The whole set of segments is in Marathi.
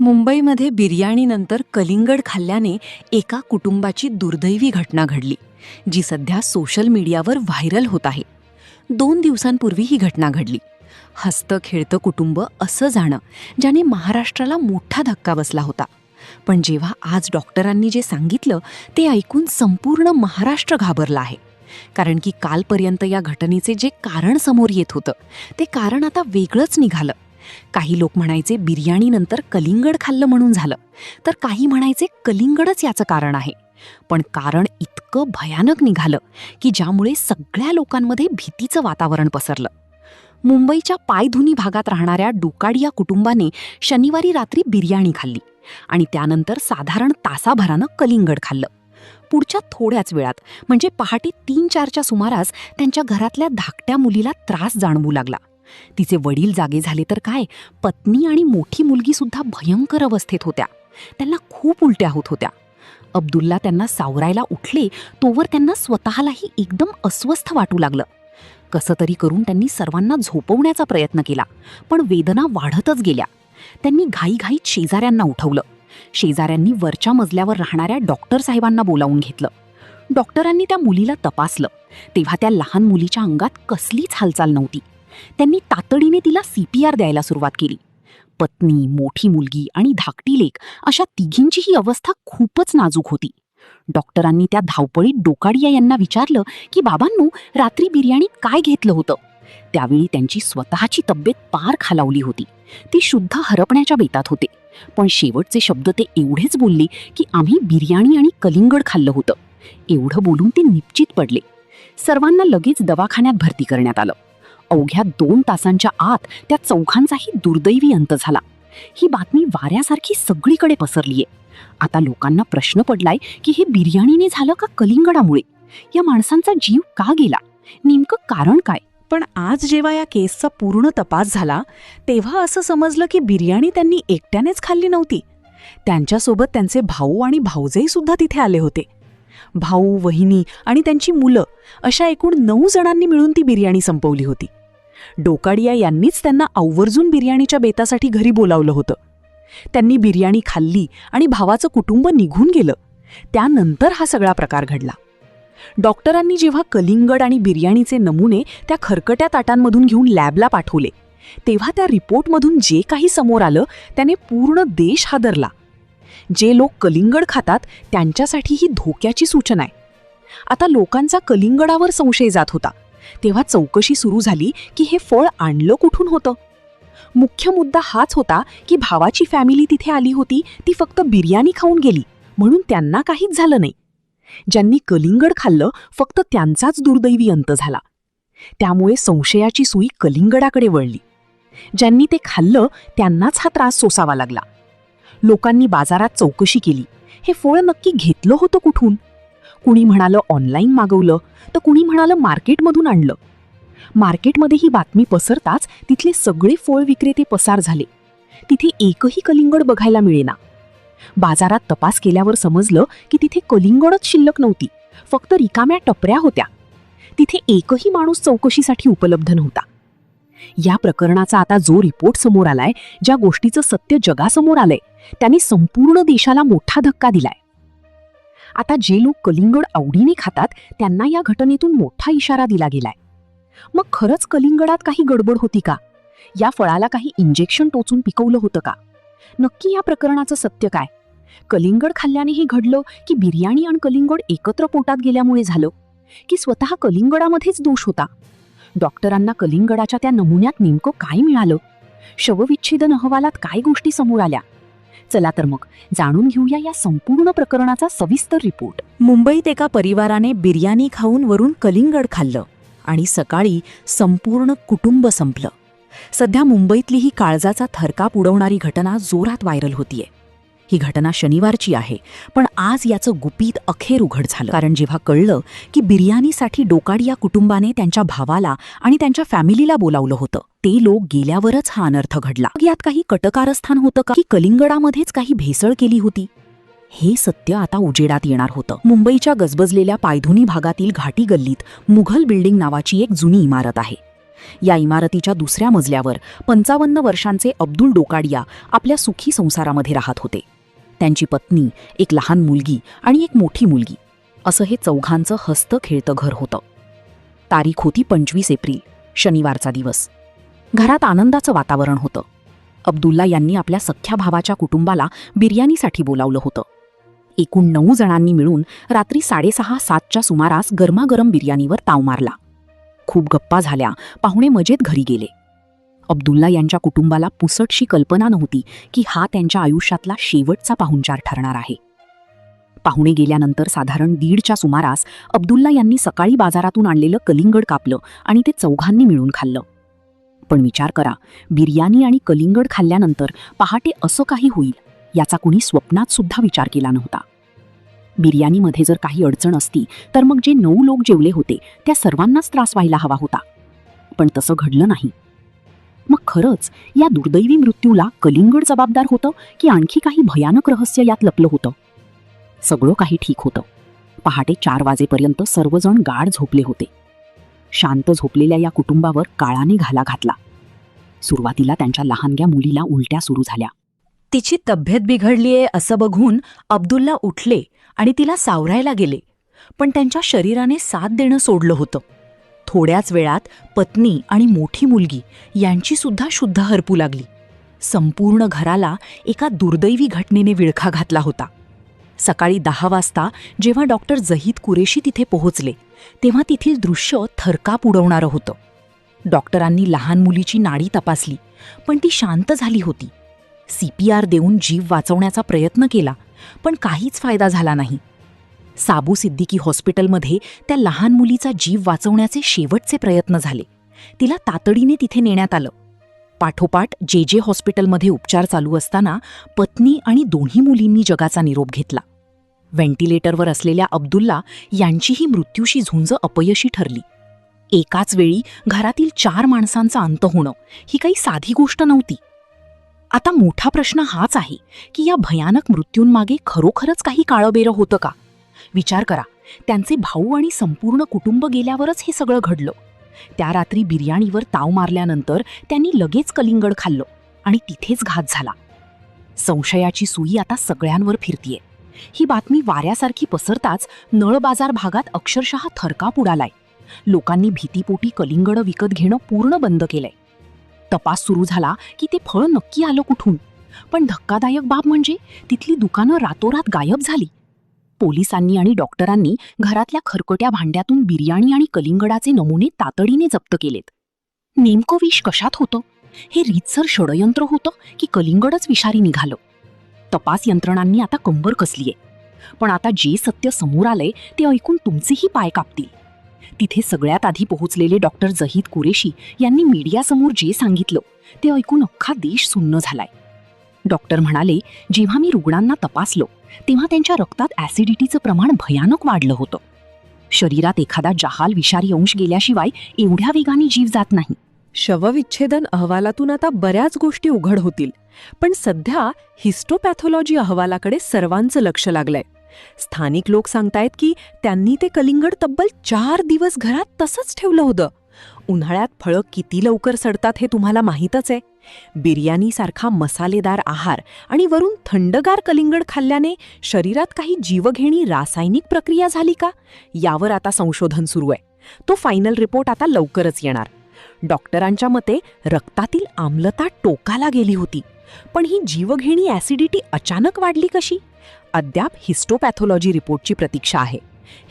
मुंबईमध्ये बिर्याणीनंतर कलिंगड खाल्ल्याने एका कुटुंबाची दुर्दैवी घटना घडली, जी सध्या सोशल मीडियावर व्हायरल होत आहे. 2 दिवसांपूर्वी ही घटना घडली. हसतं खेळतं कुटुंब असं जाणं, ज्याने महाराष्ट्राला मोठा धक्का बसला होता. पण जेव्हा आज डॉक्टरांनी जे सांगितलं ते ऐकून संपूर्ण महाराष्ट्र घाबरला आहे. कारण की कालपर्यंत या घटनेचे जे कारण समोर येत होतं ते कारण आता वेगळंच निघालं. काही लोक म्हणायचे बिर्याणीनंतर कलिंगड खाल्लं म्हणून झालं, तर काही म्हणायचे कलिंगडच याचं कारण आहे. पण कारण इतकं भयानक निघालं की ज्यामुळे सगळ्या लोकांमध्ये भीतीचं वातावरण पसरलं. मुंबईच्या पायधुनी भागात राहणाऱ्या डोकाडिया कुटुंबाने शनिवारी रात्री बिर्याणी खाल्ली आणि त्यानंतर साधारण तासाभरानं कलिंगड खाल्लं. पुढच्या थोड्याच वेळात म्हणजे पहाटे 3-4च्या सुमारास त्यांच्या घरातल्या धाकट्या मुलीला त्रास जाणवू लागला. तिचे वडील जागे झाले तर काय, पत्नी आणि मोठी मुलगी सुद्धा भयंकर अवस्थेत होत्या. त्यांना खूप उलट्या होत होत्या. अब्दुल्ला त्यांना सावरायला उठले तोवर त्यांना स्वतःलाही एकदम अस्वस्थ वाटू लागलं. कसं तरी करून त्यांनी सर्वांना झोपवण्याचा प्रयत्न केला, पण वेदना वाढतच गेल्या. त्यांनी घाईघाईत शेजाऱ्यांना उठवलं. शेजाऱ्यांनी वरच्या मजल्यावर राहणाऱ्या डॉक्टर साहेबांना बोलावून घेतलं. डॉक्टरांनी त्या मुलीला तपासलं तेव्हा त्या लहान मुलीच्या अंगात कसलीच हालचाल नव्हती. त्यांनी तातडीने तिला CPR द्यायला सुरुवात केली. पत्नी, मोठी मुलगी आणि धाकटी लेक अशा तिघींचीही अवस्था खूपच नाजूक होती. डॉक्टरांनी त्या धावपळीत डोकाडिया यांना विचारलं की बाबांनो, रात्री बिर्याणीत काय घेतलं होतं. त्यावेळी त्यांची स्वतःची तब्येत पार खालावली होती. ती शुद्ध हरपण्याच्या बेतात होते. पण शेवटचे शब्द ते एवढेच बोलले की आम्ही बिर्याणी आणि कलिंगड खाल्लं होतं. एवढं बोलून ते निश्चित पडले. सर्वांना लगेच दवाखान्यात भरती करण्यात आलं. अवघ्या 2 तासांच्या आत त्या चौघांचाही दुर्दैवी अंत झाला. ही बातमी वाऱ्यासारखी सगळीकडे पसरलीये. आता लोकांना प्रश्न पडलाय की हे बिर्याणीने झालं का कलिंगडामुळे. या माणसांचा जीव का गेला, नेमकं कारण काय. पण आज जेव्हा या केसचा पूर्ण तपास झाला तेव्हा असं समजलं की बिर्याणी त्यांनी एकट्यानेच खाल्ली नव्हती. त्यांच्यासोबत त्यांचे भाऊ आणि भाऊजई सुद्धा तिथे आले होते. भाऊ, वहिनी आणि त्यांची मुलं अशा एकूण 9 जणांनी मिळून ती बिर्याणी संपवली होती. डोकाडिया यांनीच त्यांना आवर्जून बिर्याणीच्या बेतासाठी घरी बोलावलं होतं. त्यांनी बिर्याणी खाल्ली आणि भावाचं कुटुंब निघून गेलं. त्यानंतर हा सगळा प्रकार घडला. डॉक्टरांनी जेव्हा कलिंगड आणि बिर्याणीचे नमुने त्या खरकट्या ताटांमधून घेऊन लॅबला पाठवले तेव्हा त्या रिपोर्टमधून जे काही समोर आलं त्याने पूर्ण देश हादरला. जे लोक कलिंगड खातात त्यांच्यासाठी ही धोक्याची सूचना आहे. आता लोकांचा कलिंगडावर संशय जात होता तेव्हा चौकशी सुरू झाली की हे फळ आणलं कुठून होतं. मुख्य मुद्दा हाच होता की भावाची फॅमिली तिथे आली होती, ती फक्त बिर्याणी खाऊन गेली म्हणून त्यांना काहीच झालं नाही. ज्यांनी कलिंगड खाल्लं फक्त त्यांचाच दुर्दैवी अंत झाला. त्यामुळे संशयाची सुई कलिंगडाकडे वळली. ज्यांनी ते खाल्लं त्यांनाच हा त्रास सोसावा लागला. लोकांनी बाजारात चौकशी केली, हे फळ नक्की घेतलं होतं कुठून. कुणी म्हणालं ऑनलाईन मागवलं, तर कुणी म्हणालं मार्केटमधून आणलं. मार्केटमध्ये ही बातमी पसरताच तिथले सगळे फळ विक्रेते पसार झाले. तिथे एकही कलिंगड बघायला मिळेना. बाजारात तपास केल्यावर समजलं की तिथे कलिंगडच शिल्लक नव्हती, फक्त रिकाम्या टपऱ्या होत्या. तिथे एकही माणूस चौकशीसाठी उपलब्ध नव्हता. या प्रकरणाचा आता जो रिपोर्ट समोर आलाय, ज्या गोष्टीचं सत्य जगासमोर आलंय, त्याने संपूर्ण देशाला मोठा धक्का दिलाय. आता जे लोक कलिंगड आवडीने खातात त्यांना या घटनेतून मोठा इशारा दिला गेलाय. मग खरंच कलिंगडात काही गडबड होती का? या फळाला काही इंजेक्शन टोचून पिकवलं होतं का? नक्की या प्रकरणाचं सत्य काय? कलिंगड खाल्ल्याने हे घडलं की बिर्याणी आणि कलिंगड एकत्र पोटात गेल्यामुळे झालं, की स्वतः कलिंगडामध्येच दोष होता? डॉक्टरांना कलिंगडाच्या त्या नमुन्यात नेमकं काय मिळालं? शवविच्छेदन अहवालात काय गोष्टी समोर आल्या? चला तर मग जाणून घेऊया या संपूर्ण प्रकरणाचा सविस्तर रिपोर्ट. मुंबईत एका परिवाराने बिर्याणी खाऊन वरून कलिंगड खाल्लं आणि सकाळी संपूर्ण कुटुंब संपलं. सध्या मुंबईतली ही काळजाचा थरकाप उडवणारी घटना जोरात व्हायरल होतीये. ही घटना शनिवारची आहे, पण आज याचं गुपित अखेर उघड झालं. कारण जेव्हा कळलं की बिर्याणीसाठी डोकाडिया कुटुंबाने त्यांच्या भावाला आणि त्यांच्या फॅमिलीला बोलावलं होतं, ते लोक गेल्यावरच हा अनर्थ घडला. यात काही कटकारस्थान होतं का, की कलिंगडामध्येच काही भेसळ केली होती? हे सत्य आता उजेडात येणार होतं. मुंबईच्या गजबजलेल्या पायधुनी भागातील घाटी गल्लीत मुघल बिल्डिंग नावाची एक जुनी इमारत आहे. या इमारतीच्या दुसऱ्या मजल्यावर 55 वर्षांचे अब्दुल डोकाडिया आपल्या सुखी संसारामध्ये राहत होते. त्यांची पत्नी, एक लहान मुलगी आणि एक मोठी मुलगी, असं हे चौघांचं हसतं खेळतं घर होतं. तारीख होती 25 एप्रिल, शनिवारचा दिवस. घरात आनंदाचं वातावरण होतं. अब्दुल्ला यांनी आपल्या सख्ख्या भावाच्या कुटुंबाला बिर्याणीसाठी बोलावलं होतं. एकूण 9 जणांनी मिळून रात्री 6:30-7च्या सुमारास गरमागरम बिर्याणीवर ताव मारला. खूप गप्पा झाल्या, पाहुणे मजेत घरी गेले. अब्दुल्ला यांच्या कुटुंबाला पुसटशी कल्पना नव्हती की हा त्यांच्या आयुष्यातला शेवटचा पाहुणचार ठरणार आहे. पाहुणे गेल्यानंतर साधारण 1:30च्या सुमारास अब्दुल्ला यांनी सकाळी बाजारातून आणलेलं कलिंगड कापलं आणि ते चौघांनी मिळून खाल्लं. पण विचार करा, बिर्याणी आणि कलिंगड खाल्ल्यानंतर पहाटे असं काही होईल याचा कुणी स्वप्नात सुद्धा विचार केला नव्हता. बिर्याणीमध्ये जर काही अडचण असती तर मग जे 9 लोक जेवले होते त्या सर्वांनाच त्रास व्हायला हवा होता. पण तसं घडलं नाही. मग खरंच या दुर्दैवी मृत्यूला कलिंगड जबाबदार होतं की आणखी काही भयानक रहस्य यात लपलं होतं? सगळं काही ठीक होतं. पहाटे 4 वाजेपर्यंत सर्वजण गाढ झोपले होते. शांत झोपलेल्या या कुटुंबावर काळाने घाला घातला. सुरुवातीला त्यांच्या लहानग्या मुलीला उलट्या सुरू झाल्या. तिची तब्येत बिघडलीये असं बघून अब्दुल्ला उठले आणि तिला सावरायला गेले, पण त्यांच्या शरीराने साथ देणं सोडलं होतं. थोड्याच वेळात पत्नी आणि मोठी मुलगी यांची सुद्धा शुद्ध हरपू लागली. संपूर्ण घराला एका दुर्दैवी घटनेने विळखा घातला होता. सकाळी 10 वाजता जेव्हा डॉक्टर जहीद कुरेशी तिथे पोहोचले तेव्हा तेथील दृश्य थरकाप उडवणारं होतं. डॉक्टरांनी लहान मुलीची नाडी तपासली, पण ती शांत झाली होती. CPR देऊन जीव वाचवण्याचा प्रयत्न केला, पण काहीच फायदा झाला नाही. साबू सिद्दीकी हॉस्पिटलमध्ये त्या लहान मुलीचा जीव वाचवण्याचे शेवटचे प्रयत्न झाले. तिला तातडीने तिथे नेण्यात आलं. पाठोपाठ JJ हॉस्पिटलमध्ये उपचार चालू असताना पत्नी आणि दोन्ही मुलींनी जगाचा निरोप घेतला. व्हेंटिलेटरवर असलेल्या अब्दुल्ला यांचीही मृत्यूशी झुंज अपयशी ठरली. एकाच वेळी घरातील 4 माणसांचा अंत होणं ही काही साधी गोष्ट नव्हती. आता मोठा प्रश्न हाच आहे की या भयानक मृत्यूंमागे खरोखरच काही काळबेरं होतं का? विचार करा, त्यांचे भाऊ आणि संपूर्ण कुटुंब गेल्यावरच हे सगळं घडलं. त्या रात्री बिर्याणीवर ताव मारल्यानंतर त्यांनी लगेच कलिंगड खाल्लं आणि तिथेच घात झाला. संशयाची सुई आता सगळ्यांवर फिरतीये. ही बातमी वाऱ्यासारखी पसरताच नळबाजार भागात अक्षरशः थरकाप उडालाय. लोकांनी भीतीपोटी कलिंगड विकत घेणं पूर्ण बंद केलंय. तपास सुरू झाला की ते फळ नक्की आलं कुठून. पण धक्कादायक बाब म्हणजे तिथली दुकानं रातोरात गायब झाली. पोलिसांनी आणि डॉक्टरांनी घरातल्या खरकट्या भांड्यातून बिर्याणी आणि कलिंगडाचे नमुने तातडीने जप्त केलेत. नेमकं विष कशात होतं? हे रीतसर षडयंत्र होतं की कलिंगडच विषारी निघालं? तपास यंत्रणांनी आता कंबर कसलीये. पण आता जे सत्य समोर आलंय ते ऐकून तुमचेही पाय कापतील. तिथे सगळ्यात आधी पोहोचलेले डॉक्टर जहीद कुरेशी यांनी मीडियासमोर जे सांगितलं ते ऐकून अख्खा देश सुन्न झालाय. डॉक्टर म्हणाले, जेव्हा मी रुग्णांना तपासलं तेव्हा त्यांच्या रक्तात ॲसिडिटीचं प्रमाण भयानक वाढलं होतं. शरीरात एखादा जहाल विषारी अंश गेल्याशिवाय एवढ्या वेगाने जीव जात नाही. शवविच्छेदन अहवालातून आता बऱ्याच गोष्टी उघड होतील, पण सध्या हिस्टोपॅथॉलॉजी अहवालाकडे सर्वांचं लक्ष लागलंय. स्थानिक लोक सांगतायत की त्यांनी ते कलिंगड तब्बल 4 दिवस घरात तसंच ठेवलं होतं. उन्हाळ्यात फळं किती लवकर सडतात हे तुम्हाला माहीतच आहे. बिर्याणीसारखा मसालेदार आहार आणि वरून थंडगार कलिंगड खाल्ल्याने शरीरात काही जीवघेणी रासायनिक प्रक्रिया झाली का, यावर आता संशोधन सुरू आहे. तो फायनल रिपोर्ट आता लवकरच येणार. डॉक्टरांच्या मते रक्तातील आम्लता टोकाला गेली होती, पण ही जीवघेणी ॲसिडिटी अचानक वाढली कशी? अद्याप हिस्टोपॅथॉलॉजी रिपोर्टची प्रतीक्षा आहे.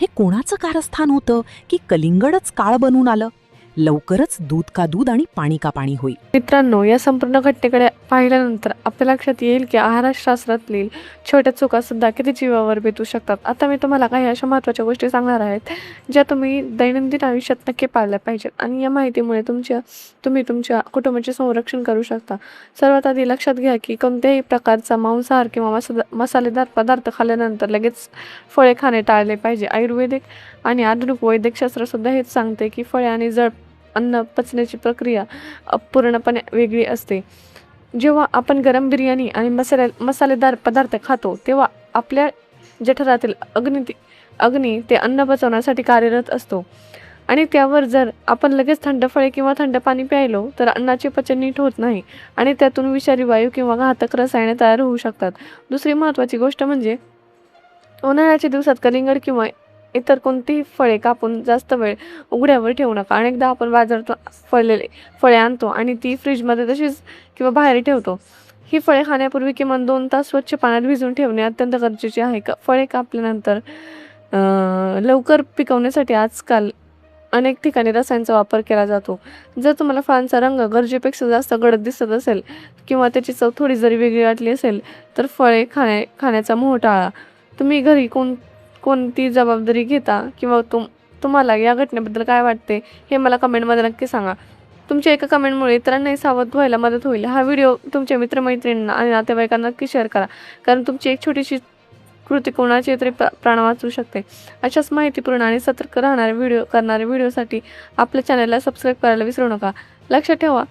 हे कोणाचं कारस्थान होतं की कलिंगडच काळ बनून आलं? लवकरच दूध का दूध आणि पाणी का पाणी होईल. मित्रांनो, या संपूर्ण घटनेकडे पाहिल्यानंतर आपल्या लक्षात येईल की आहारशास्त्रातील छोट्या चुका सुद्धा किती जीवावर बेतू शकतात. आता मी तुम्हाला काही अशा महत्त्वाच्या गोष्टी सांगणार आहेत ज्या तुम्ही दैनंदिन आयुष्यात नक्की पाळल्या पाहिजेत आणि या माहितीमुळे तुम्ही तुमच्या कुटुंबाचे संरक्षण करू शकता. सर्वात आधी लक्षात घ्या की कोणत्याही प्रकारचा मांसाहार किंवा मसालेदार पदार्थ खाल्ल्यानंतर लगेच फळे खाणे टाळले पाहिजे. आयुर्वेदिक आणि आधुनिक वैद्यकशास्त्रसुद्धा हेच सांगते की फळे आणि जड अन्न पचण्याची प्रक्रिया पूर्णपणे वेगळी असते. जेव्हा आपण गरम बिर्याणी आणि मसालेदार पदार्थ खातो तेव्हा आपल्या जठरातील अग्नी ते अन्न पचवण्यासाठी कार्यरत असतो आणि त्यावर जर आपण लगेच थंड फळे किंवा थंड पाणी प्यायलो तर अन्नाचे पचन नीट होत नाही आणि त्यातून विषारी वायू किंवा घातक रसायने तयार होऊ शकतात. दुसरी महत्त्वाची गोष्ट म्हणजे उन्हाळ्याच्या दिवसात कलिंगड किंवा इतर कोणतीही फळे कापून जास्त वेळ उघड्यावर ठेवू नका. अनेकदा आपण बाजारातून फळे आणतो आणि ती फ्रीजमध्ये तशीच किंवा बाहेर ठेवतो. ही फळे खाण्यापूर्वी किमान 2 तास स्वच्छ पाण्यात भिजवून ठेवणे अत्यंत गरजेचे आहे. फळे कापल्यानंतर लवकर पिकवण्यासाठी आजकाल अनेक ठिकाणी रसायनांचा वापर केला जातो. जर तुम्हाला फळांचा रंग गरजेपेक्षा जास्त गडद दिसत असेल किंवा त्याची चव थोडी जरी वेगळी वाटली असेल तर फळे खाण्याचा मोह टाळा. तुम्ही घरी कोणती जबाबदारी घेता किंवा तुम्हाला या घटनेबद्दल काय वाटते हे मला कमेंटमध्ये नक्की सांगा. तुमच्या एका कमेंटमुळे इतरांनाही सावध व्हायला मदत होईल. हा व्हिडिओ तुमच्या मित्रमैत्रिणींना आणि नातेवाईकांना नक्की शेअर करा, कारण तुमची एक छोटीशी कृती कोणाची तरी प्राण वाचवू शकते. अशाच माहितीपूर्ण आणि सतर्क करणारे व्हिडिओसाठी आपल्या चॅनलला सबस्क्राईब करायला विसरू नका. लक्षात ठेवा,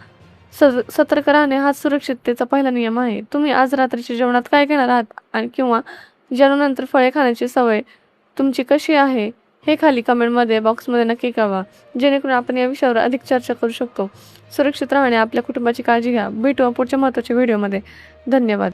सतर्क राहणे हा सुरक्षिततेचा पहिला नियम आहे. तुम्ही आज रात्रीच्या जेवणात काय घेणार आहात आणि किंवा जेवणानंतर फळे खाण्याची सवय तुमची कशी आहे हे खाली कमेंटमध्ये बॉक्समध्ये नक्की कळवा, जेणेकरून आपण या विषयावर अधिक चर्चा करू शकतो. सुरक्षित राहणे, आपल्या कुटुंबाची काळजी घ्या. भेटू पुढच्या महत्त्वाच्या व्हिडिओमध्ये. धन्यवाद.